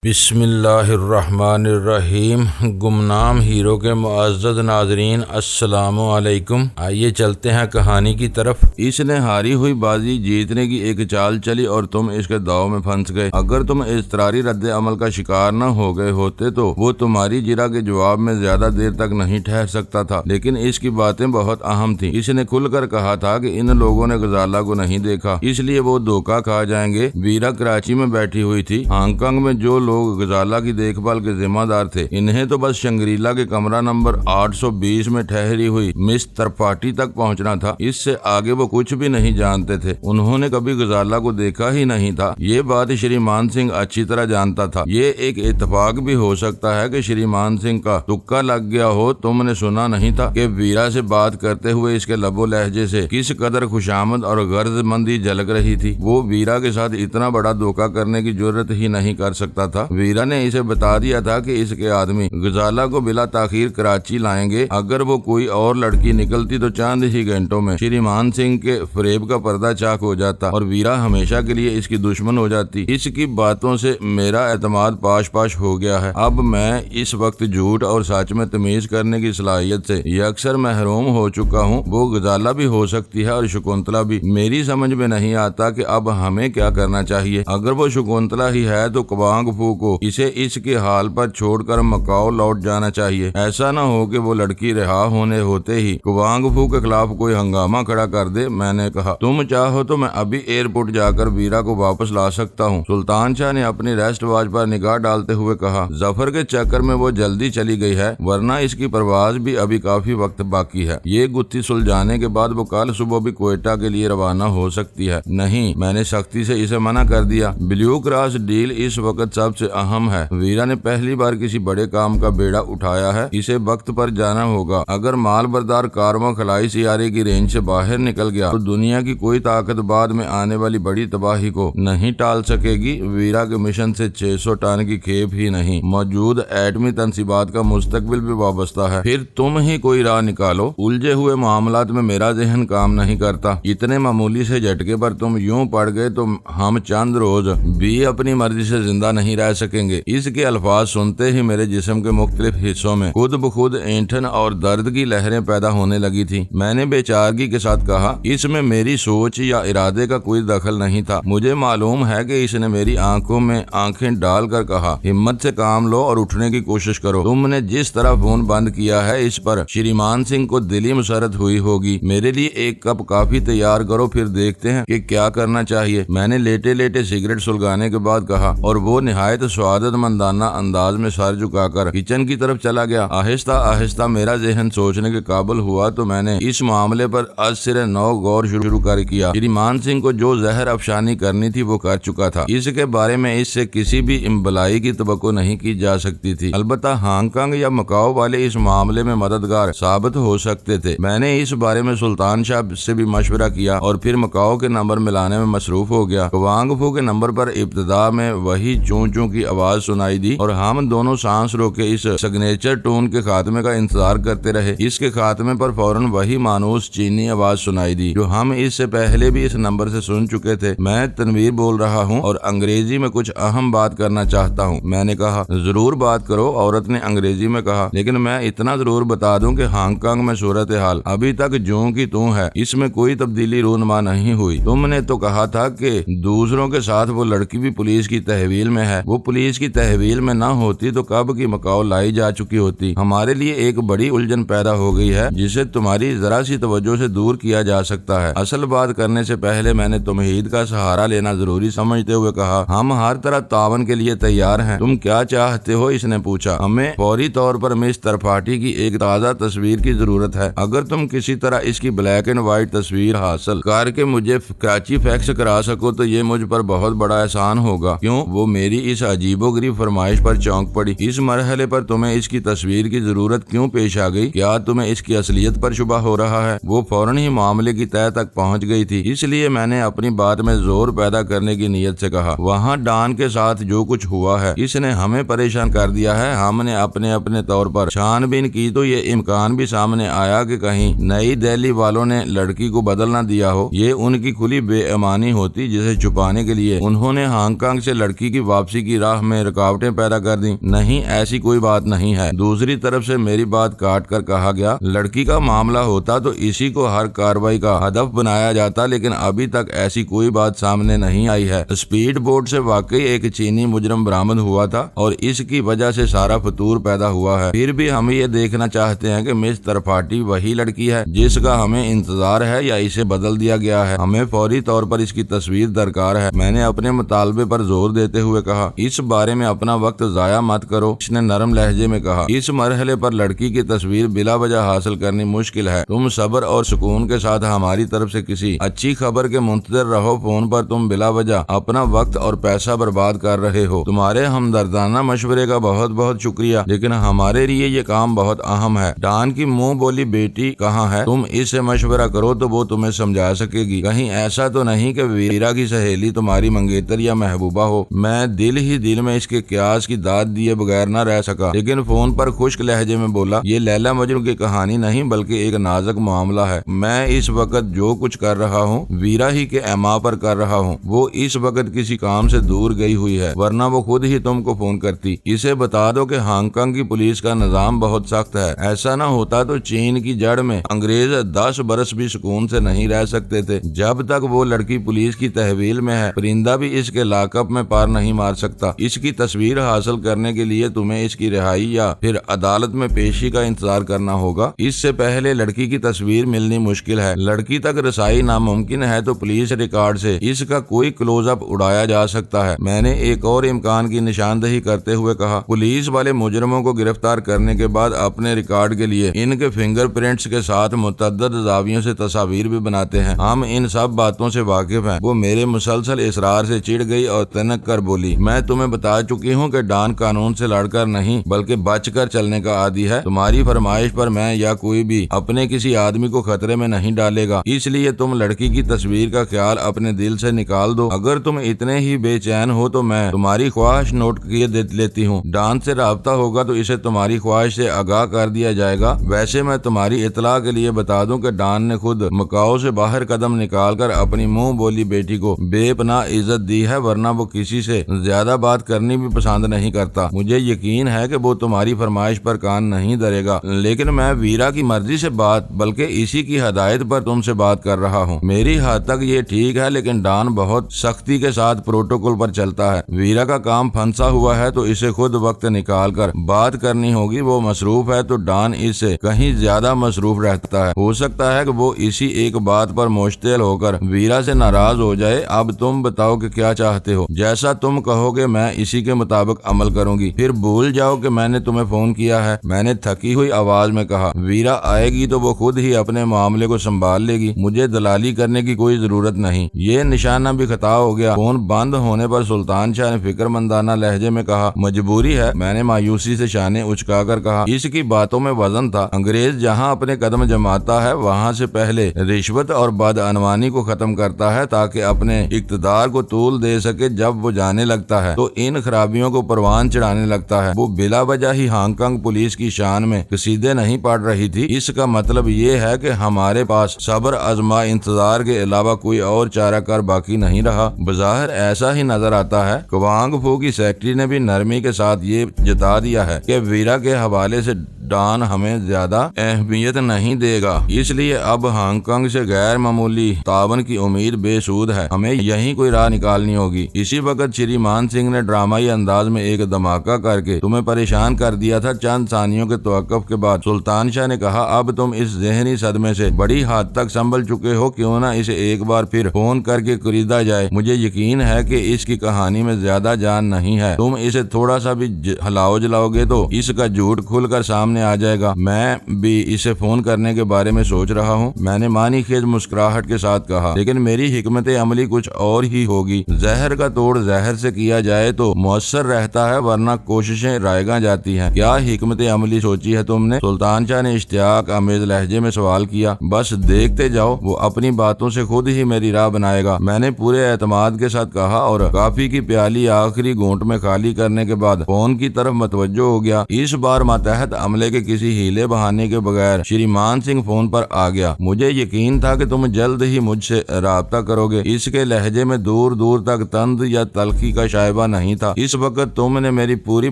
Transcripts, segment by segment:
بسم اللہ الرحمن الرحیم۔ گمنام ہیرو کے معزز ناظرین السلام علیکم۔ آئیے چلتے ہیں کہانی کی طرف۔ اس نے ہاری ہوئی بازی جیتنے کی ایک چال چلی اور تم اس کے داؤ میں پھنس گئے۔ اگر تم اضطراری رد عمل کا شکار نہ ہو گئے ہوتے تو وہ تمہاری جرا کے جواب میں زیادہ دیر تک نہیں ٹھہر سکتا تھا، لیکن اس کی باتیں بہت اہم تھیں۔ اس نے کھل کر کہا تھا کہ ان لوگوں نے غزالہ کو نہیں دیکھا، اس لیے وہ دھوکہ کھا جائیں گے۔ ویرا کراچی میں بیٹھی ہوئی تھی۔ ہانگ کانگ میں جو لوگ غزالہ کی دیکھ بھال کے ذمہ دار تھے، انہیں تو بس شنگریلا کے کمرہ نمبر 820 میں ٹھہری ہوئی مس ترپاٹی تک پہنچنا تھا۔ اس سے آگے وہ کچھ بھی نہیں جانتے تھے۔ انہوں نے کبھی غزالہ کو دیکھا ہی نہیں تھا۔ یہ بات شریمان سنگھ اچھی طرح جانتا تھا۔ یہ ایک اتفاق بھی ہو سکتا ہے کہ شریمان سنگھ کا تکا لگ گیا ہو۔ تم نے سنا نہیں تھا کہ ویرا سے بات کرتے ہوئے اس کے لب و لہجے سے کس قدر خوشامد اور غرض مندی جھلک رہی تھی۔ وہ ویرا کے ساتھ اتنا بڑا دھوکہ کرنے کی جرت ہی نہیں کر سکتا تھا۔ ویرا نے اسے بتا دیا تھا کہ اس کے آدمی غزالہ کو بلا تاخیر کراچی لائیں گے۔ اگر وہ کوئی اور لڑکی نکلتی تو چند ہی گھنٹوں میں شریمان سنگھ کے فریب کا پردہ چاک ہو جاتا اور ویرا ہمیشہ کے لیے اس کی دشمن ہو جاتی۔ اس کی باتوں سے میرا اعتماد پاش پاش ہو گیا ہے۔ اب میں اس وقت جھوٹ اور سچ میں تمیز کرنے کی صلاحیت سے یکسر محروم ہو چکا ہوں۔ وہ غزالہ بھی ہو سکتی ہے اور شکنتلا بھی۔ میری سمجھ میں نہیں آتا کہ اب ہمیں کیا کرنا چاہیے۔ اگر وہ شکنتلا ہی ہے تو کوانگ فو کو اسے اس کے حال پر چھوڑ کر مکاؤ لوٹ جانا چاہیے۔ ایسا نہ ہو کہ وہ لڑکی رہا ہونے ہوتے ہی کوانگ فو کے خلاف کوئی ہنگامہ کھڑا کر دے۔ میں نے کہا، تم چاہو تو میں ابھی ایئرپورٹ جا کر ویرا کو واپس لا سکتا ہوں۔ سلطان شاہ نے اپنی ریسٹ واچ پر نگاہ ڈالتے ہوئے کہا، ظفر کے چکر میں وہ جلدی چلی گئی ہے، ورنہ اس کی پرواز بھی ابھی کافی وقت باقی ہے۔ یہ گتھی سلجھانے کے بعد وہ کل صبح بھی کوئٹہ کے لیے روانہ ہو سکتی ہے۔ نہیں، میں نے سختی سے اسے منع کر دیا۔ بلیو کراس ڈیل اس وقت سب سے اہم ہے۔ ویرا نے پہلی بار کسی بڑے کام کا بیڑا اٹھایا ہے، اسے وقت پر جانا ہوگا۔ اگر مال بردار کارواں خلائی سیارے کی رینج سے باہر نکل گیا تو دنیا کی کوئی طاقت بعد میں آنے والی بڑی تباہی کو نہیں ٹال سکے گی۔ ویرا کے مشن سے 600 ٹن کی کھیپ ہی نہیں، موجود ایٹمی تنصیبات کا مستقبل بھی وابستہ ہے۔ پھر تم ہی کوئی راہ نکالو۔ الجھے ہوئے معاملات میں میرا ذہن کام نہیں کرتا۔ اتنے معمولی سے جھٹکے پر تم یوں پڑ گئے تو ہم چند روز بھی اپنی مرضی سے زندہ نہیں رہ سکیں گے۔ اس کے الفاظ سنتے ہی میرے جسم کے مختلف حصوں میں خود بخود اینٹھن اور درد کی لہریں پیدا ہونے لگی تھی۔ میں نے بے چارگی کے ساتھ کہا، اس میں میری سوچ یا ارادے کا کوئی دخل نہیں تھا۔ مجھے معلوم ہے کہ اس نے میری آنکھوں میں آنکھیں ڈال کر کہا، ہمت سے کام لو اور اٹھنے کی کوشش کرو۔ تم نے جس طرح فون بند کیا ہے اس پر شریمان سنگھ کو دلی مسرت ہوئی ہوگی۔ میرے لیے ایک کپ کافی تیار کرو، پھر دیکھتے ہیں کہ کیا کرنا چاہیے۔ میں نے لیٹے لیٹے سگریٹ سلگانے کے بعد کہا، اور وہ نہایت سعادت مندانہ انداز میں سر جھکا کر کچن کی طرف چلا گیا۔ آہستہ آہستہ میرا ذہن سوچنے کے قابل ہوا تو میں نے اس معاملے پر از سر نو غور شروع کر کیا۔ شریمان سنگھ کو جو زہر افشانی کرنی تھی وہ کر چکا تھا۔ اس کے بارے میں اس سے کسی بھی امبلائی کی توقع نہیں کی جا سکتی تھی۔ البتہ ہانگ کانگ یا مکاؤ والے اس معاملے میں مددگار ثابت ہو سکتے تھے۔ میں نے اس بارے میں سلطان شاہ سے بھی مشورہ کیا اور پھر مکاؤ کے نمبر ملانے میں مصروف ہو گیا۔ کوانگ فو کے نمبر پر ابتدا میں وہی چوں چوں کی آواز سنائی دی اور ہم دونوں سانس روکے اس سگنیچر ٹون کے خاتمے کا انتظار کرتے رہے۔ اس کے خاتمے پر فوراً وہی مانوس چینی آواز سنائی دی جو ہم اس سے پہلے بھی اس نمبر سے سن چکے تھے۔ میں تنویر بول رہا ہوں اور انگریزی میں کچھ اہم بات کرنا چاہتا ہوں۔ میں نے کہا، ضرور بات کرو۔ عورت نے انگریزی میں کہا، لیکن میں اتنا ضرور بتا دوں کہ ہانگ کانگ میں صورتحال ابھی تک جوں کی توں ہے، اس میں کوئی تبدیلی رونما نہیں ہوئی۔ تم نے تو کہا تھا کہ دوسروں کے ساتھ وہ لڑکی بھی پولیس کی تحویل میں ہے۔ وہ پولیس کی تحویل میں نہ ہوتی تو کب کی مکاؤ لائی جا چکی ہوتی۔ ہمارے لیے ایک بڑی الجھن پیدا ہو گئی ہے جسے تمہاری ذرا سی توجہ سے دور کیا جا سکتا ہے۔ اصل بات کرنے سے پہلے میں نے تمہید کا سہارا لینا ضروری سمجھتے ہوئے کہا، ہم ہر طرح تعاون کے لیے تیار ہیں۔ تم کیا چاہتے ہو؟ اس نے پوچھا۔ ہمیں فوری طور پر مس ترپاٹی کی ایک تازہ تصویر کی ضرورت ہے۔ اگر تم کسی طرح اس کی بلیک اینڈ وائٹ تصویر حاصل کر کے مجھے کراچی فیکس کرا سکو تو یہ مجھ پر بہت بڑا احسان ہوگا۔ کیوں؟ وہ میری اس عجیب و غریب فرمائش پر چونک پڑی۔ اس مرحلے پر تمہیں اس کی تصویر کی ضرورت کیوں پیش آ گئی؟ کیا تمہیں اس کی اصلیت پر شبہ ہو رہا ہے؟ وہ فوراً ہی معاملے کی تہہ تک پہنچ گئی تھی، اس لیے میں نے اپنی بات میں زور پیدا کرنے کی نیت سے کہا، وہاں ڈان کے ساتھ جو کچھ ہوا ہے اس نے ہمیں پریشان کر دیا ہے۔ ہم نے اپنے طور پر چھان بین کی تو یہ امکان بھی سامنے آیا کہ کہیں نئی دہلی والوں نے لڑکی کو بدل نہ دیا ہو۔ یہ ان کی کھلی بے ایمانی ہوتی جسے چھپانے کے لیے انہوں نے ہانگ کانگ سے لڑکی کی واپسی کی راہ میں رکاوٹیں پیدا کر دیں؟ نہیں، ایسی کوئی بات نہیں ہے۔ دوسری طرف سے میری بات کاٹ کر کہا گیا، لڑکی کا معاملہ ہوتا تو اسی کو ہر کارروائی کا ہدف بنایا جاتا، لیکن ابھی تک ایسی کوئی بات سامنے نہیں آئی ہے۔ اسپیڈ بوٹ سے واقعی ایک چینی مجرم برآمد ہوا تھا اور اس کی وجہ سے سارا فتور پیدا ہوا ہے۔ پھر بھی ہم یہ دیکھنا چاہتے ہیں کہ مس ترپاٹھی وہی لڑکی ہے جس کا ہمیں انتظار ہے یا اسے بدل دیا گیا ہے؟ ہمیں فوری طور پر اس کی تصویر درکار ہے۔ میں نے اپنے مطالبے پر زور دیتے ہوئے کہا، اس بارے میں اپنا وقت ضائع مت کرو۔ اس نے نرم لہجے میں کہا، اس مرحلے پر لڑکی کی تصویر بلا وجہ حاصل کرنی مشکل ہے۔ تم صبر اور سکون کے ساتھ ہماری طرف سے کسی اچھی خبر کے منتظر رہو۔ فون پر تم بلا وجہ اپنا وقت اور پیسہ برباد کر رہے ہو۔ تمہارے ہمدردانہ مشورے کا بہت بہت شکریہ، لیکن ہمارے لیے یہ کام بہت اہم ہے۔ ڈان کی منہ بولی بیٹی کہاں ہے؟ تم اس سے مشورہ کرو تو وہ تمہیں سمجھا سکے گی۔ کہیں ایسا تو نہیں کہ ویرا کی سہیلی تمہاری منگیتر یا محبوبہ ہو؟ میں دل ہی دل میں اس کے قیاس کی داد دیے بغیر نہ رہ سکا، لیکن فون پر خشک لہجے میں بولا، یہ لیلا مجنوں کی کہانی نہیں بلکہ ایک نازک معاملہ ہے۔ میں اس وقت جو کچھ کر رہا ہوں ویرا ہی کے ایما پر کر رہا ہوں۔ وہ اس وقت کسی کام سے دور گئی ہوئی ہے، ورنہ وہ خود ہی تم کو فون کرتی۔ اسے بتا دو کہ ہانگ کانگ کی پولیس کا نظام بہت سخت ہے۔ ایسا نہ ہوتا تو چین کی جڑ میں انگریز 10 برس بھی سکون سے نہیں رہ سکتے تھے۔ جب تک وہ لڑکی پولیس کی تحویل میں ہے، پرندہ بھی اس کے لاک اپ میں پار نہیں مار سکتا۔ اس کی تصویر حاصل کرنے کے لیے تمہیں اس کی رہائی یا پھر عدالت میں پیشی کا انتظار کرنا ہوگا۔ اس سے پہلے لڑکی کی تصویر ملنی مشکل ہے۔ لڑکی تک رسائی ناممکن ہے تو پولیس ریکارڈ سے اس کا کوئی کلوز اپ اڑایا جا سکتا ہے۔ میں نے ایک اور امکان کی نشاندہی کرتے ہوئے کہا، پولیس والے مجرموں کو گرفتار کرنے کے بعد اپنے ریکارڈ کے لیے ان کے فنگر پرنٹس کے ساتھ متعدد زاویوں سے تصاویر بھی بناتے ہیں۔ ہم ان سب باتوں سے واقف ہیں۔ وہ میرے مسلسل اصرار سے چڑ گئی اور تنک کر بولی، میں تمہیں بتا چکی ہوں کہ ڈان قانون سے لڑ کر نہیں بلکہ بچ کر چلنے کا عادی ہے۔ تمہاری فرمائش پر میں یا کوئی بھی اپنے کسی آدمی کو خطرے میں نہیں ڈالے گا، اس لیے تم لڑکی کی تصویر کا خیال اپنے دل سے نکال دو۔ اگر تم اتنے ہی بے چین ہو تو میں تمہاری خواہش نوٹ کیے لیتی ہوں۔ ڈان سے رابطہ ہوگا تو اسے تمہاری خواہش سے آگاہ کر دیا جائے گا۔ ویسے میں تمہاری اطلاع کے لیے بتا دوں کہ ڈان نے خود مکاؤ سے باہر قدم نکال کر اپنی منہ بولی بیٹی کو بے پناہ عزت دی ہے، ورنہ وہ کسی سے زیادہ بات کرنی بھی پسند نہیں کرتا۔ مجھے یقین ہے کہ وہ تمہاری فرمائش پر کان نہیں دھرے گا، لیکن میں ویرا کی مرضی سے بات بلکہ اسی کی ہدایت پر تم سے بات کر رہا ہوں۔ میری حد تک یہ ٹھیک ہے، لیکن ڈان بہت سختی کے ساتھ پروٹوکول پر چلتا ہے۔ ویرا کا کام پھنسا ہوا ہے تو اسے خود وقت نکال کر بات کرنی ہوگی۔ وہ مصروف ہے تو ڈان اس سے کہیں زیادہ مصروف رہتا ہے۔ ہو سکتا ہے کہ وہ اسی ایک بات پر مشتعل ہو کر ویرا سے ناراض ہو جائے۔ اب تم بتاؤ کہ کیا چاہتے ہو؟ جیسا تم کہو گے میں اسی کے مطابق عمل کروں گی۔ پھر بھول جاؤ کہ میں نے تمہیں فون کیا ہے، میں نے تھکی ہوئی آواز میں کہا۔ ویرا آئے گی تو وہ خود ہی اپنے معاملے کو سنبھال لے گی، مجھے دلالی کرنے کی کوئی ضرورت نہیں۔ یہ نشانہ بھی خطا ہو گیا۔ فون بند ہونے پر سلطان شاہ نے فکر مندانہ لہجے میں کہا، مجبوری ہے۔ میں نے مایوسی سے شانے اچکا کر کہا، اس کی باتوں میں وزن تھا۔ انگریز جہاں اپنے قدم جماتا ہے وہاں سے پہلے رشوت اور بدعنوانی کو ختم کرتا ہے تاکہ اپنے اقتدار کو طول دے سکے۔ جب وہ جانے لگتا ہے تو ان خرابیوں کو پروان چڑھانے لگتا ہے۔ وہ بلا وجہ ہی ہانگ کانگ پولیس کی شان میں قصیدے نہیں پڑھ رہی تھی۔ اس کا مطلب یہ ہے کہ ہمارے پاس صبر آزما انتظار کے علاوہ کوئی اور چارہ کار باقی نہیں رہا۔ بظاہر ایسا ہی نظر آتا ہے۔ کوانگ فو کی سیکرٹری نے بھی نرمی کے ساتھ یہ جتا دیا ہے کہ ویرا کے حوالے سے ڈان ہمیں زیادہ اہمیت نہیں دے گا، اس لیے اب ہانگ کانگ سے غیر معمولی تعاون کی امید بے سود ہے۔ ہمیں یہیں کوئی راہ نکالنی ہوگی۔ اسی وقت شری مان سنگھ نے ڈرامائی انداز میں ایک دھماکہ کر کے تمہیں پریشان کر دیا تھا۔ چند ثانیوں کے توقف کے بعد سلطان شاہ نے کہا، اب تم اس ذہنی صدمے سے بڑی حد تک سنبھل چکے ہو، کیوں نہ اسے ایک بار پھر فون کر کے خریدا جائے۔ مجھے یقین ہے کہ اس کی کہانی میں زیادہ جان نہیں ہے۔ تم اسے تھوڑا سا بھی ہلاؤ جلاؤ گے تو اس کا جھوٹ کھل کر سامنے آ جائے گا۔ میں بھی اسے فون کرنے کے بارے میں سوچ رہا ہوں، میں نے معنی خیز مسکراہٹ کے ساتھ کہا، لیکن میری حکمت عملی کچھ اور ہی ہوگی۔ زہر کا توڑ زہر سے کیا جائے تو مؤثر رہتا ہے، ورنہ کوششیں رائیگاں جاتی ہیں۔ کیا حکمت عملی سوچی ہے تم نے؟ سلطان شاہ نے اشتیاق آمیز لہجے میں سوال کیا۔ بس دیکھتے جاؤ، وہ اپنی باتوں سے خود ہی میری راہ بنائے گا، میں نے پورے اعتماد کے ساتھ کہا اور کافی کی پیالی آخری گھونٹ میں خالی کرنے کے بعد فون کی طرف متوجہ ہو گیا۔ اس بار ماتحت عملے گزارے کہ کسی ہیلے بہانے کے بغیر شریمان سنگھ فون پر آ گیا۔ مجھے یقین تھا کہ تم جلد ہی مجھ سے رابطہ کرو گے۔ اس کے لہجے میں دور دور تک طنز یا تلخی کا شائبہ نہیں تھا۔ اس وقت تم نے میری پوری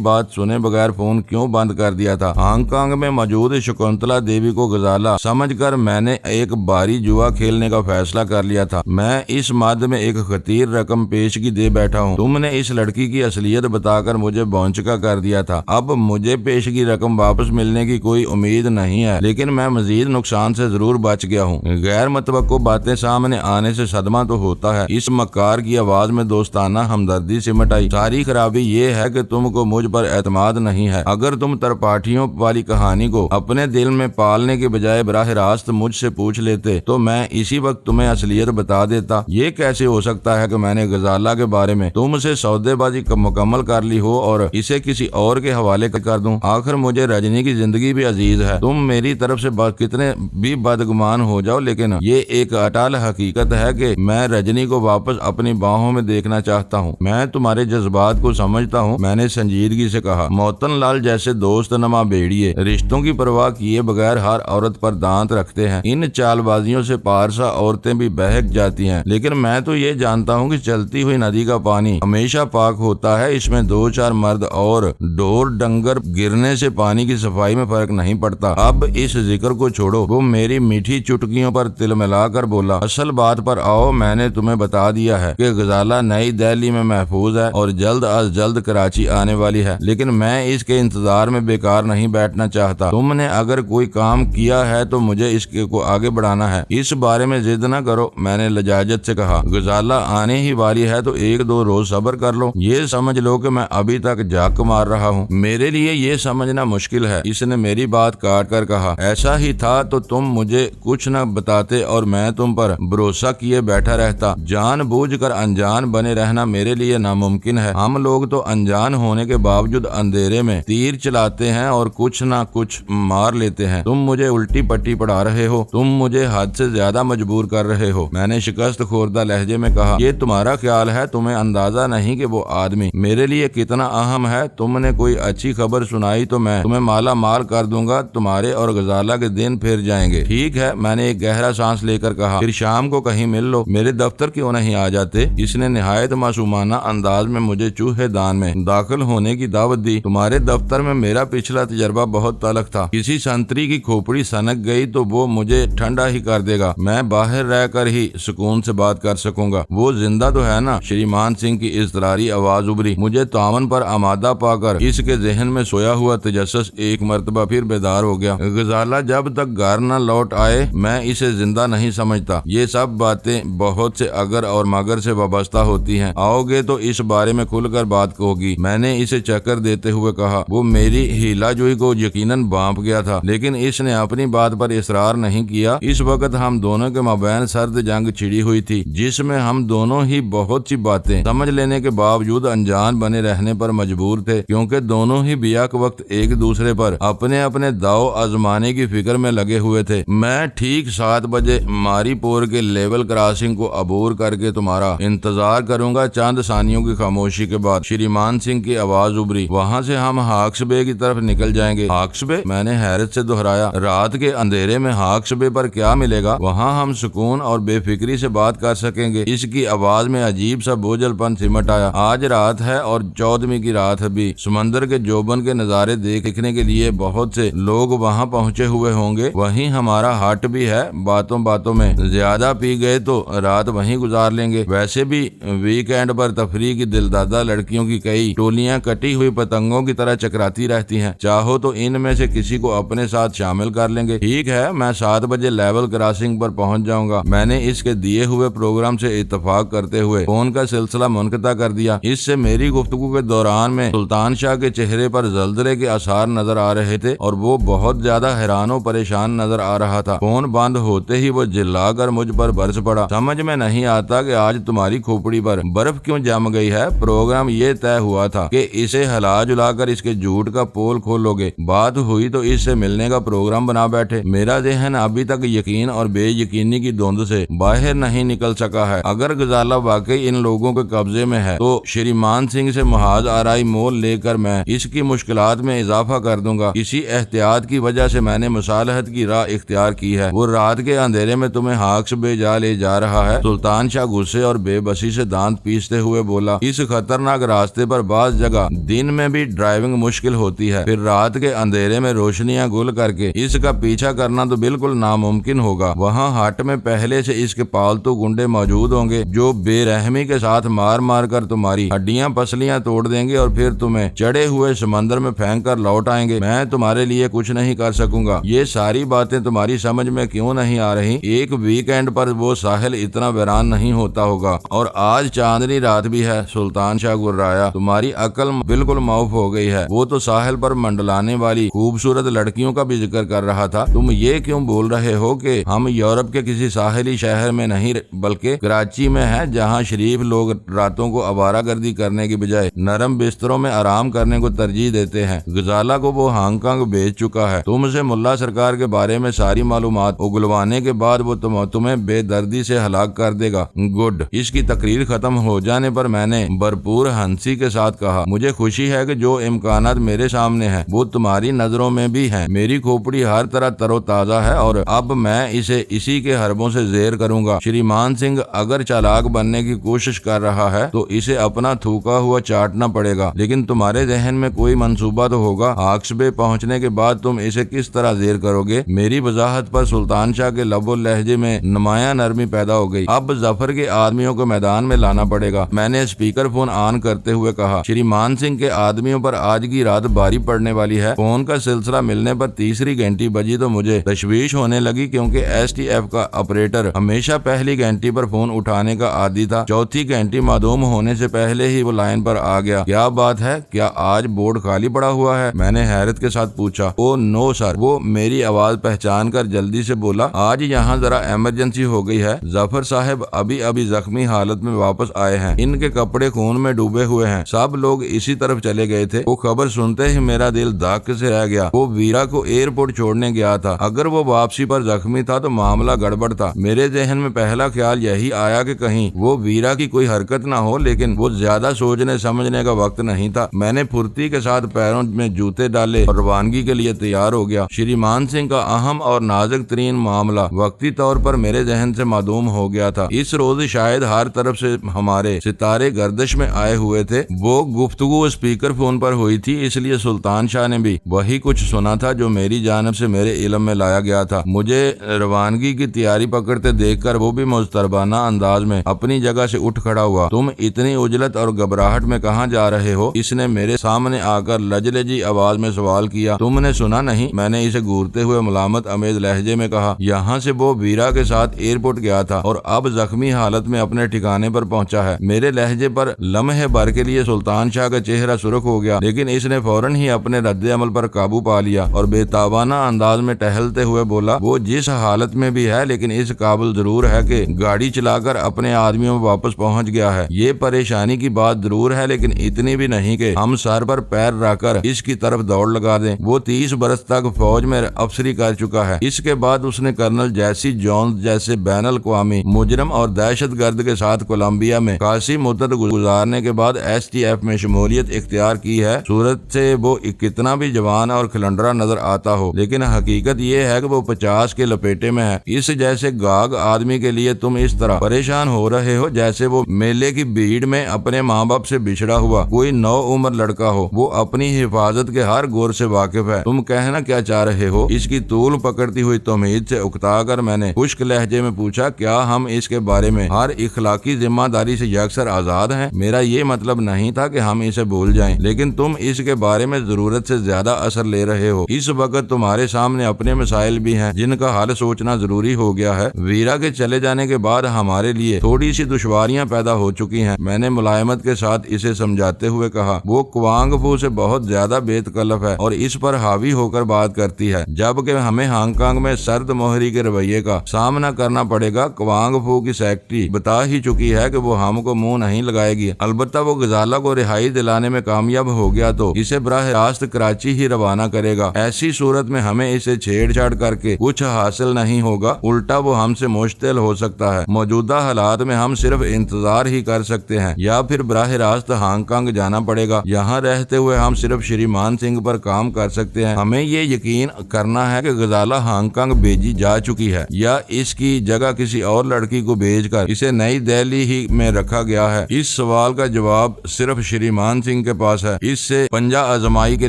بات سنے بغیر فون کیوں بند کر دیا تھا؟ ہانگ کانگ میں موجود شکنتلا دیوی کو غزالہ سمجھ کر میں نے ایک باری جوا کھیلنے کا فیصلہ کر لیا تھا۔ میں اس مد میں ایک خطیر رقم پیشگی دے بیٹھا ہوں۔ تم نے اس لڑکی کی اصلیت بتا کر مجھے بونچکا کر دیا تھا۔ اب مجھے پیشگی رقم واپس ملنے کی کوئی امید نہیں ہے، لیکن میں مزید نقصان سے ضرور بچ گیا ہوں۔ غیر متوقع باتیں سامنے آنے سے صدمہ تو ہوتا ہے۔ اس مکار کی آواز میں دوستانہ ہمدردی سمٹ آئی۔ ساری خرابی یہ ہے کہ تم کو مجھ پر اعتماد نہیں ہے۔ اگر تم ترپاٹھیوں والی کہانی کو اپنے دل میں پالنے کے بجائے براہ راست مجھ سے پوچھ لیتے تو میں اسی وقت تمہیں اصلیت بتا دیتا۔ یہ کیسے ہو سکتا ہے کہ میں نے غزالہ کے بارے میں تم سے سودے بازی مکمل کر لی ہو اور اسے کسی اور کے حوالے کر دوں؟ آخر مجھے رجنی کی زندگی بھی عزیز ہے۔ تم میری طرف سے کتنے بھی بدگمان ہو جاؤ، لیکن یہ ایک اٹل حقیقت ہے کہ میں رجنی کو واپس اپنی باہوں میں دیکھنا چاہتا ہوں۔ میں تمہارے جذبات کو سمجھتا ہوں، میں نے سنجیدگی سے کہا۔ موتن لال جیسے دوست نما بھیڑیے رشتوں کی پرواہ کیے بغیر ہر عورت پر دانت رکھتے ہیں۔ ان چال بازیوں سے پارسا عورتیں بھی بہک جاتی ہیں، لیکن میں تو یہ جانتا ہوں کہ چلتی ہوئی ندی کا پانی ہمیشہ پاک ہوتا ہے۔ اس میں دو چار مرد اور ڈور ڈنگر گرنے سے پانی کی صفائی میں فرق نہیں پڑتا۔ اب اس ذکر کو چھوڑو۔ وہ میری میٹھی چٹکیوں پر تل ملا کر بولا، اصل بات پر آؤ۔ میں نے تمہیں بتا دیا ہے کہ غزالہ نئی دہلی میں محفوظ ہے اور جلد از جلد کراچی آنے والی ہے، لیکن میں اس کے انتظار میں بیکار نہیں بیٹھنا چاہتا۔ تم نے اگر کوئی کام کیا ہے تو مجھے اس کو آگے بڑھانا ہے۔ اس بارے میں ضد نہ کرو، میں نے لجاجت سے کہا۔ غزالہ آنے ہی والی ہے تو ایک دو روز صبر کر لو۔ یہ سمجھ لو کہ میں ابھی تک جھک مار رہا ہوں۔ میرے لیے یہ سمجھنا مشکل ہے، اس نے میری بات کاٹ کر کہا۔ ایسا ہی تھا تو تم مجھے کچھ نہ بتاتے اور میں تم پر بھروسہ کیے بیٹھا رہتا۔ جان بوجھ کر انجان بنے رہنا میرے لیے ناممکن ہے۔ ہم لوگ تو انجان ہونے کے باوجود اندھیرے میں تیر چلاتے ہیں اور کچھ نہ کچھ مار لیتے ہیں۔ تم مجھے الٹی پٹی پڑھا رہے ہو، تم مجھے حد سے زیادہ مجبور کر رہے ہو، میں نے شکست خوردہ لہجے میں کہا۔ یہ تمہارا خیال ہے، تمہیں اندازہ نہیں کہ وہ آدمی میرے لیے کتنا اہم ہے۔ تم نے کوئی اچھی خبر سنائی تو میں تمہیں مالا مال کر دوں گا، تمہارے اور غزالہ کے دن پھر جائیں گے۔ ٹھیک ہے، میں نے ایک گہرا سانس لے کر کہا۔ پھر شام کو کہیں مل لو، میرے دفتر کیوں نہیں آ جاتے؟ اس نے نہایت معصومانہ انداز میں مجھے چوہے دان میں داخل ہونے کی دعوت دی۔ تمہارے دفتر میں میرا پچھلا تجربہ بہت تلخ تھا۔ کسی سنتری کی کھوپڑی سنک گئی تو وہ مجھے ٹھنڈا ہی کر دے گا، میں باہر رہ کر ہی سکون سے بات کر سکوں گا۔ وہ زندہ تو ہے نا؟ شریمان سنگھ کی اضطراری آواز ابھری۔ مجھے تعاون پر آمادہ پا کر اس کے ذہن میں سویا ہوا تجسس ایک مرتبہ پھر بیدار ہو گیا۔ غزالہ جب تک گھر نہ لوٹ آئے میں اسے زندہ نہیں سمجھتا۔ یہ سب باتیں بہت سے اگر اور مگر سے وابستہ ہوتی ہیں۔ آؤ گے تو اس بارے میں کھل کر بات ہوگی، میں نے اسے چکر دیتے ہوئے کہا۔ وہ میری ہیلا جوئی کو یقیناً بانپ گیا تھا، لیکن اس نے اپنی بات پر اصرار نہیں کیا۔ اس وقت ہم دونوں کے مابین سرد جنگ چھڑی ہوئی تھی، جس میں ہم دونوں ہی بہت سی باتیں سمجھ لینے کے باوجود انجان بنے رہنے پر مجبور تھے، کیونکہ دونوں ہی بیک وقت ایک دوسرے پر اپنے اپنے داؤ آزمانے کی فکر میں لگے ہوئے تھے۔ میں ٹھیک 7 بجے ماری پور کے لیول کراسنگ کو عبور کر کے تمہارا انتظار کروں گا۔ چند ثانیوں کی خاموشی کے بعد شریمان سنگھ کی آواز ابھری، وہاں سے ہم ہاکس بے کی طرف نکل جائیں گے۔ ہاکس بے؟ میں نے حیرت سے دہرایا۔ رات کے اندھیرے میں ہاکس بے پر کیا ملے گا؟ وہاں ہم سکون اور بے فکری سے بات کر سکیں گے۔ اس کی آواز میں عجیب سا بوجھل پن سمٹ آیا۔ آج رات ہے اور 14ویں کی رات بھی۔ سمندر کے جوبن کے نظارے دیکھنے کے لیے بہت سے لوگ وہاں پہنچے ہوئے ہوں گے۔ وہیں ہمارا ہٹ بھی ہے، باتوں باتوں میں زیادہ پی گئے تو رات وہیں گزار لیں گے۔ ویسے بھی ویکینڈ پر تفریح کی دلدادہ لڑکیوں کی کئی ٹولیاں کٹی ہوئی پتنگوں کی طرح چکراتی رہتی ہیں، چاہو تو ان میں سے کسی کو اپنے ساتھ شامل کر لیں گے۔ ٹھیک ہے، میں 7 بجے لیول کراسنگ پر پہنچ جاؤں گا۔ میں نے اس کے دیے ہوئے پروگرام سے اتفاق کرتے ہوئے فون کا سلسلہ منقطع کر دیا۔ اس سے میری گفتگو کے دوران میں سلطان شاہ کے چہرے پر زلزلے کے آثار نظر آ رہے تھے اور وہ بہت زیادہ حیران و پریشان نظر آ رہا تھا۔ فون بند ہوتے ہی وہ جلا کر مجھ پر برس پڑا۔ سمجھ میں نہیں آتا کہ آج تمہاری کھوپڑی پر برف کیوں جم گئی ہے؟ پروگرام یہ طے ہوا تھا کہ اسے ہلا جلا کر اس کے جھوٹ کا پول کھولو گے۔ بات ہوئی تو اس سے ملنے کا پروگرام بنا بیٹھے۔ میرا ذہن ابھی تک یقین اور بے یقینی کی دھند سے باہر نہیں نکل سکا ہے۔ اگر غزالہ واقعی ان لوگوں کے قبضے میں ہے تو شریمان سنگھ سے محاذ آرائی مول لے کر میں اس کی مشکلات میں اضافہ کر دوں گا۔ ہوگا، اسی احتیاط کی وجہ سے میں نے مصالحت کی راہ اختیار کی ہے۔ وہ رات کے اندھیرے میں تمہیں ہاکس بے جا لے جا رہا ہے۔ سلطان شاہ غصے اور بے بسی سے دانت پیستے ہوئے بولا، اس خطرناک راستے پر بعض جگہ دن میں بھی ڈرائیونگ مشکل ہوتی ہے، پھر رات کے اندھیرے میں روشنیاں گل کر کے اس کا پیچھا کرنا تو بالکل ناممکن ہوگا۔ وہاں ہٹ میں پہلے سے اس کے پالتو گنڈے موجود ہوں گے جو بے رحمی کے ساتھ مار مار کر تمہاری ہڈیاں پسلیاں توڑ دیں گے اور پھر تمہیں چڑھے ہوئے سمندر میں پھینک کر لوٹ آئیں گے۔ میں تمہارے لیے کچھ نہیں کر سکوں گا۔ یہ ساری باتیں تمہاری سمجھ میں کیوں نہیں آ رہی؟ ایک ویکینڈ پر وہ ساحل اتنا ویران نہیں ہوتا ہوگا، اور آج چاندنی رات بھی ہے۔ سلطان شاہ گرایا، تمہاری عقل بالکل معاف ہو گئی ہے۔ وہ تو ساحل پر منڈلانے والی خوبصورت لڑکیوں کا بھی ذکر کر رہا تھا۔ تم یہ کیوں بول رہے ہو کہ ہم یورپ کے کسی ساحلی شہر میں نہیں بلکہ کراچی میں ہیں، جہاں شریف لوگ راتوں کو آوارہ گردی کرنے کی بجائے نرم بستروں میں آرام کرنے کو ترجیح دیتے ہیں۔ غزالہ کو وہ ہانگ کانگ بھیج چکا ہے۔ تم سے ملا سرکار کے بارے میں ساری معلومات اگلوانے کے بعد وہ تمہیں بے دردی سے ہلاک کر دے گا۔ گڈ۔ اس کی تقریر ختم ہو جانے پر میں نے بھرپور ہنسی کے ساتھ کہا، مجھے خوشی ہے کہ جو امکانات میرے سامنے ہیں وہ تمہاری نظروں میں بھی ہیں۔ میری کھوپڑی ہر طرح تر و تازہ ہے اور اب میں اسے اسی کے حربوں سے زیر کروں گا۔ شریمان سنگھ اگر چالاک بننے کی کوشش کر رہا ہے تو اسے اپنا تھوکا ہوا چاٹنا پڑے گا، لیکن تمہارے ذہن میں کوئی منصوبہ تو ہوگا۔ ہاکس بے پہنچنے کے بعد تم اسے کس طرح زیر کرو گے؟ میری وضاحت پر سلطان شاہ کے لب و لہجے میں نمایاں نرمی پیدا ہو گئی۔ اب ظفر کے آدمیوں کو میدان میں لانا پڑے گا۔ میں نے اسپیکر فون آن کرتے ہوئے کہا، شریمان سنگھ کے آدمیوں پر آج کی رات باری پڑنے والی ہے۔ فون کا سلسلہ ملنے پر تیسری گھنٹی بجی تو مجھے تشویش ہونے لگی، کیونکہ ایس ٹی ایف کا آپریٹر ہمیشہ پہلی گھنٹی پر فون اٹھانے کا عادی تھا۔ چوتھی گھنٹی معدوم ہونے سے پہلے ہی وہ لائن پر آ گیا۔ کیا بات ہے؟ کیا آج بورڈ خالی پڑا ہوا ہے؟ میں نے حیرت کے ساتھ پوچھا۔ او نو سر، وہ میری آواز پہچان کر جلدی سے بولا، آج یہاں ذرا ایمرجنسی ہو گئی ہے۔ ظفر صاحب ابھی زخمی حالت میں واپس آئے ہیں، ان کے کپڑے خون میں ڈوبے ہوئے ہیں۔ سب لوگ اسی طرف چلے گئے تھے۔ وہ خبر سنتے ہی میرا دل دھاک سے رہ گیا۔ وہ ویرا کو ایئرپورٹ چھوڑنے گیا تھا۔ اگر وہ واپسی پر زخمی تھا تو معاملہ گڑبڑ تھا۔ میرے ذہن میں پہلا خیال یہی آیا کہ کہیں وہ ویرا کی کوئی حرکت نہ ہو، لیکن وہ زیادہ سوچنے سمجھنے کا وقت نہیں تھا۔ میں نے پھرتی کے ساتھ پیروں میں جوتے ڈالے اور روانگی کے لیے تیار ہو گیا۔ شریمان سنگھ کا اہم اور نازک ترین معاملہ وقتی طور پر میرے ذہن سے معدوم ہو گیا تھا۔ اس روز شاید ہر طرف سے ہمارے ستارے گردش میں آئے ہوئے تھے۔ وہ گفتگو اسپیکر فون پر ہوئی تھی، اس لیے سلطان شاہ نے بھی وہی کچھ سنا تھا جو میری جانب سے میرے علم میں لایا گیا تھا۔ مجھے روانگی کی تیاری پکڑتے دیکھ کر وہ بھی مضطربانہ انداز میں اپنی جگہ سے اٹھ کھڑا ہوا۔ تم اتنی عجلت اور گھبراہٹ میں کہاں جا رہے ہو؟ اس نے میرے سامنے آ کر لجلجی آواز میں سوال کیا۔ تم نے سنا نہیں؟ میں نے اسے گھورتے ہوئے ملامت امیز لہجے میں کہا۔ یہاں سے وہ ویرا کے ساتھ ایئرپورٹ گیا تھا اور اب زخمی حالت میں اپنے ٹھکانے پر پہنچا ہے۔ میرے لہجے پر لمحے بھر کے لیے سلطان شاہ کا چہرہ سرخ ہو گیا، لیکن اس نے فوراً ہی اپنے رد عمل پر قابو پا لیا اور بے تابانہ انداز میں ٹہلتے ہوئے بولا، وہ جس حالت میں بھی ہے لیکن اس قابل ضرور ہے کہ گاڑی چلا کر اپنے آدمیوں میں واپس پہنچ گیا ہے۔ یہ پریشانی کی بات ضرور ہے، لیکن اتنی بھی نہیں کہ ہم سر پر پیر رکھ کر اس کی طرف دوڑ لگا دیں۔ وہ 30 برس تک فوج میں افسری کر چکا ہے۔ اس کے بعد اس نے کرنل جیسی جونز جیسے بین الاقوامی مجرم اور دہشت گرد کے ساتھ کولمبیا میں خاصی مدت گزارنے کے بعد ایس ٹی ایف میں شمولیت اختیار کی ہے۔ صورت سے وہ کتنا بھی جوان اور کھلنڈرا نظر آتا ہو، لیکن حقیقت یہ ہے کہ وہ 50 کے لپیٹے میں ہے۔ اس جیسے گاگ آدمی کے لیے تم اس طرح پریشان ہو رہے ہو جیسے وہ میلے کی بھیڑ میں اپنے ماں باپ سے بچھڑا ہوا کوئی نو عمر لڑکا ہو۔ وہ اپنی حفاظت کے ہر گور سے واقف ہے۔ تم کہنا کیا چاہ رہے ہو؟ اس کی طول پکڑتی ہوئی تومید سے اکتا کر میں نے خشک لہجے میں پوچھا، کیا ہم اس کے بارے میں ہر اخلاقی ذمہ داری سے یکسر آزاد ہیں؟ میرا یہ مطلب نہیں تھا کہ ہم اسے بھول جائیں، لیکن تم اس کے بارے میں ضرورت سے زیادہ اثر لے رہے ہو۔ اس وقت تمہارے سامنے اپنے مسائل بھی ہیں جن کا حل سوچنا ضروری ہو گیا ہے۔ ویرا کے چلے جانے کے بعد ہمارے لیے تھوڑی سی دشواریاں پیدا ہو چکی ہیں، میں نے ملائمت کے ساتھ اسے سمجھاتے ہوئے کہا۔ وہ کوانگ فو سے بہت زیادہ بے تکلف ہے اور اس پر حاوی ہو کر بات کرتی ہے، جبکہ ہمیں ہانگ کانگ میں سرد مہری کے رویے کا سامنا کرنا پڑے گا۔ کوانگ فو کی سیکرٹری بتا ہی چکی ہے کہ وہ ہم کو منہ نہیں لگائے گی۔ البتہ وہ غزالہ کو رہائی دلانے میں کامیاب ہو گیا تو اسے براہ راست کراچی ہی روانہ کرے گا۔ ایسی صورت میں ہمیں اسے چھیڑ چھاڑ کر کے کچھ حاصل نہیں ہوگا، الٹا وہ ہم سے مشتعل ہو سکتا ہے۔ موجودہ حالات میں ہم صرف انتظار ہی کر سکتے ہیں یا پھر براہ راست ہانگ کانگ جانا پڑے گا۔ یہاں رہتے ہوئے ہم صرف شریمان سنگھ پر کام کام کر سکتے ہیں۔ ہمیں یہ یقین کرنا ہے کہ غزالہ ہانگ کانگ بھیجی جا چکی ہے یا اس کی جگہ کسی اور لڑکی کو بھیج کر اسے نئی دہلی ہی میں رکھا گیا ہے؟ اس سوال کا جواب صرف شریمان سنگھ کے پاس ہے۔ اس سے پنجہ آزمائی کے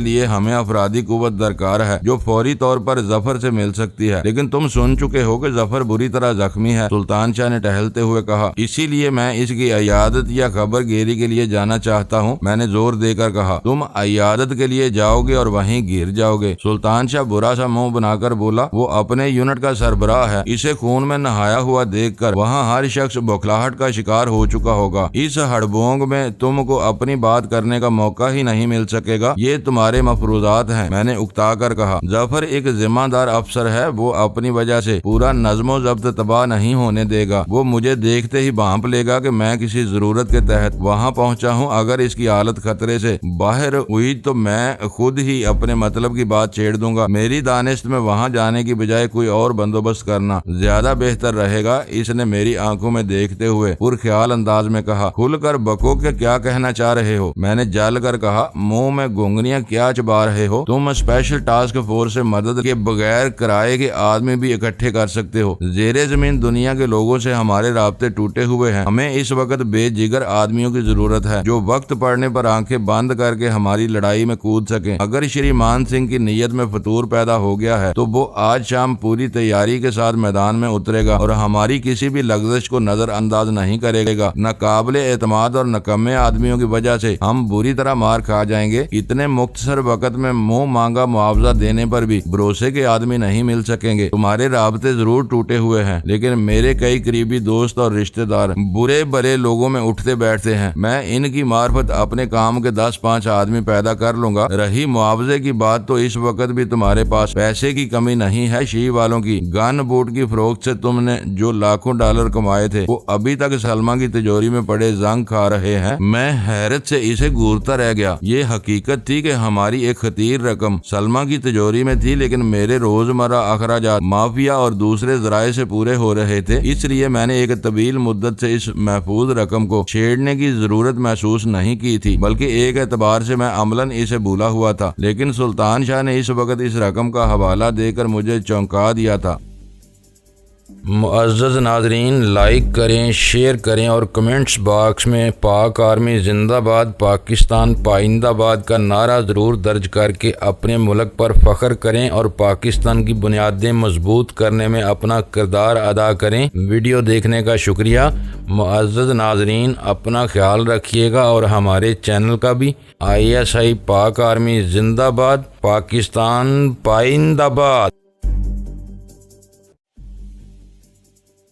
لیے ہمیں افرادی قوت درکار ہے جو فوری طور پر ظفر سے مل سکتی ہے، لیکن تم سن چکے ہو کہ ظفر بری طرح زخمی ہے، سلطان شاہ نے ٹہلتے ہوئے کہا۔ اسی لیے میں اس کی عیادت یا خبر گیری کے لیے جانا چاہتا ہوں، میں نے زور دے کر کہا۔ تم عیادت کے لیے جاؤ گے اور وہیں گر جاؤ گے، سلطان شاہ برا سا منہ بنا کر بولا۔ وہ اپنے یونٹ کا سربراہ ہے، اسے خون میں نہایا ہوا دیکھ کر وہاں ہر شخص بوکھلاہٹ کا شکار ہو چکا ہوگا۔ اس ہڑبونگ میں تم کو اپنی بات کرنے کا موقع ہی نہیں مل سکے گا، یہ تمہارے مفروضات ہیں، میں نے اکتا کر کہا۔ ظفر ایک ذمہ دار افسر ہے، وہ اپنی وجہ سے پورا نظم و ضبط تباہ نہیں ہونے دے گا۔ وہ مجھے دیکھتے ہی بھانپ لے گا کہ میں کسی ضرورت کے تحت وہاں پہنچا ہوں۔ اگر اس کی حالت خطرے سے باہر ہوئی تو میں خود ہی اپنے مطلب کی بات چھیڑ دوں گا۔ میری دانست میں وہاں جانے کی بجائے کوئی اور بندوبست کرنا زیادہ بہتر رہے گا، اس نے میری آنکھوں میں دیکھتے ہوئے پرخیال انداز میں کہا۔ کھل کر بکو کہ کیا کہنا چاہ رہے ہو، میں نے جل کر کہا۔ منہ میں گونگنیاں کیا چبا رہے ہو؟ تم اسپیشل ٹاسک فورس سے مدد کے بغیر کرائے کے آدمی بھی اکٹھے کر سکتے ہو۔ زیر زمین دنیا کے لوگوں سے ہمارے رابطے ٹوٹے ہوئے ہیں، ہمیں اس وقت بے جگر آدمیوں کی ضرورت ہے جو وقت پڑنے پر آنکھیں بند کر کے ہماری لڑائی میں کود سکیں۔ اگر شریمان سنگھ کی نیت میں فطور پیدا ہو گیا ہے تو وہ آج شام پوری تیاری کے ساتھ میدان میں اترے گا اور ہماری کسی بھی لغزش کو نظر انداز نہیں کرے گا۔ ناقابل اعتماد اور نکمے آدمیوں کی وجہ سے ہم بری طرح مار کھا جائیں گے۔ اتنے مختصر وقت میں منہ مانگا معاوضہ دینے پر بھی بھروسے کے آدمی نہیں مل سکیں گے۔ تمہارے رابطے ضرور ٹوٹے ہوئے ہیں، لیکن میرے کئی قریبی دوست اور رشتہ دار برے برے لوگوں میں اٹھتے بیٹھتے ہیں، میں ان کی معرفت اپنے کام کے 10-5 آدمی پیدا کر لوں گا۔ رہی معاوضے کی بات تو اس وقت بھی تمہارے پاس پیسے کی کمی نہیں ہے۔ شی والوں کی گن بوٹ کی فروخت سے تم نے جو لاکھوں ڈالر کمائے تھے وہ ابھی تک سلمہ کی تجوری میں پڑے زنگ کھا رہے ہیں۔ میں حیرت سے اسے گورتا رہ گیا۔ یہ حقیقت تھی کہ ہماری ایک خطیر رقم سلمہ کی تجوری میں تھی، لیکن میرے روزمرہ اخراجات مافیا اور دوسرے ذرائع سے پورے ہو رہے تھے، اس لیے میں نے ایک طویل مدت سے اس محفوظ رقم کو چھیڑنے کی ضرورت محسوس نہیں کی تھی، بلکہ ایک اعتبار سے میں عملاً اسے بھولا ہوا تھا۔ لیکن سلطان شاہ نے اس وقت اس رقم کا حوالہ دے کر مجھے چونکا دیا تھا۔ معزز ناظرین، لائک کریں، شیئر کریں اور کمنٹس باکس میں پاک آرمی زندہ باد، پاکستان پائندہ باد کا نعرہ ضرور درج کر کے اپنے ملک پر فخر کریں اور پاکستان کی بنیادیں مضبوط کرنے میں اپنا کردار ادا کریں۔ ویڈیو دیکھنے کا شکریہ۔ معزز ناظرین، اپنا خیال رکھیے گا اور ہمارے چینل کا بھی۔ ISI پاک آرمی زندہ باد، پاکستان پائندہ باد۔